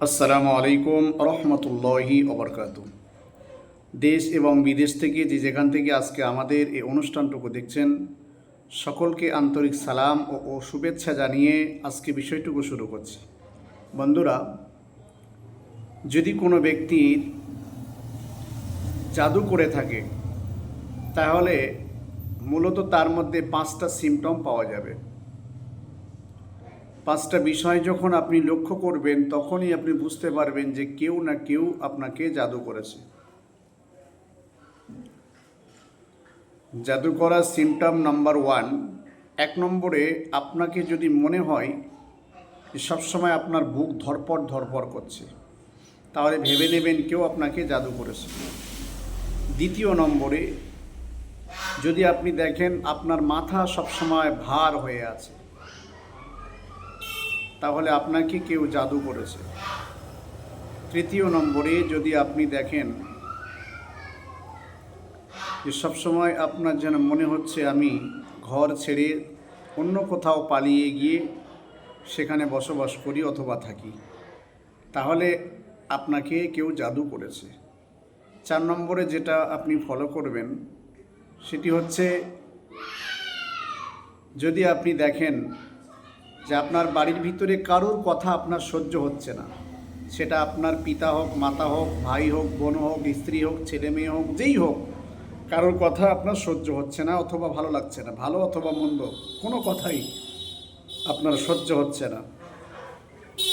আসসালামু আলাইকুম রহমতুল্লাহি ওবরকাতু। দেশ এবং বিদেশ থেকে যেখান থেকে আজকে আমাদের এই অনুষ্ঠানটুকু দেখছেন, সকলকে আন্তরিক সালাম ও শুভেচ্ছা জানিয়ে আজকে বিষয়টুকু শুরু করছি। বন্ধুরা, যদি কোনো ব্যক্তির জাদু করে থাকে তাহলে মূলত তার মধ্যে 5টা সিমটম পাওয়া যাবে। 5টা বিষয় যখন আপনি লক্ষ্য করবেন তখনই আপনি বুঝতে পারবেন যে কেউ না কেউ আপনাকে জাদু করেছে। জাদু করার সিমটম নাম্বার 1, 1 নম্বরে আপনাকে যদি মনে হয় যে সবসময় আপনার বুক ধরপড় ধরপড় করছে, তাহলে ভেবে নেবেন কেউ আপনাকে জাদু করেছে। 2য় নম্বরে যদি আপনি দেখেন আপনার মাথা সবসময় ভার হয়ে আছে, তাহলে আপনাকে কেউ জাদু করেছে। 3য় নম্বরে যদি আপনি দেখেন যে সবসময় আপনার যেন মনে হচ্ছে আমি ঘর ছেড়ে অন্য কোথাও পালিয়ে গিয়ে সেখানে বসবাস করি অথবা থাকি, তাহলে আপনাকে কেউ জাদু করেছে। 4 নম্বরে যেটা আপনি ফলো করবেন সেটি হচ্ছে, যদি আপনি দেখেন যে আপনার বাড়ির ভিতরে কারোর কথা আপনার সহ্য হচ্ছে না, সেটা আপনার পিতা হোক, মাতা হোক, ভাই হোক, বোন হোক, স্ত্রী হোক, ছেলে মেয়ে হোক, যেই হোক, কারোর কথা আপনার সহ্য হচ্ছে না অথবা ভালো লাগছে না, ভালো অথবা মন্দ কোনো কথাই আপনার সহ্য হচ্ছে না,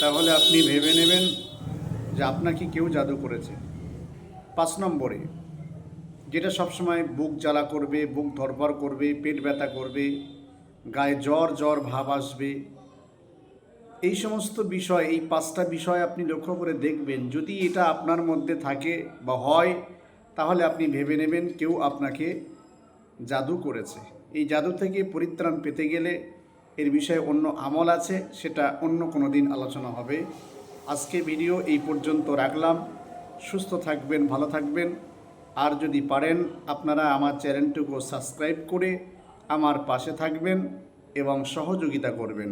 তাহলে আপনি ভেবে নেবেন যে আপনাকে কেউ জাদু করেছে। 5 নম্বরে যেটা সবসময় বুক জ্বালা করবে, বুক ধরপড় করবে, পেট ব্যথা করবে, গায়ে জ্বর জ্বর ভাব আসবে, এই সমস্ত বিষয়, এই 5টা বিষয় আপনি লক্ষ্য করে দেখবেন। যদি এটা আপনার মধ্যে থাকে বা হয়, তাহলে আপনি ভেবে নেবেন কেউ আপনাকে জাদু করেছে। এই জাদু থেকে পরিত্রাণ পেতে গেলে এর বিষয়ে অন্য আমল আছে, সেটা অন্য কোনো দিন আলোচনা হবে। আজকে ভিডিও এই পর্যন্ত রাখলাম। সুস্থ থাকবেন, ভালো থাকবেন। আর যদি পারেন আপনারা আমার চ্যানেলটুকু সাবস্ক্রাইব করে আমার পাশে থাকবেন এবং সহযোগিতা করবেন।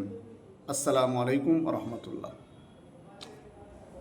আসসালামু আলাইকুম রহমতুল্লাহ।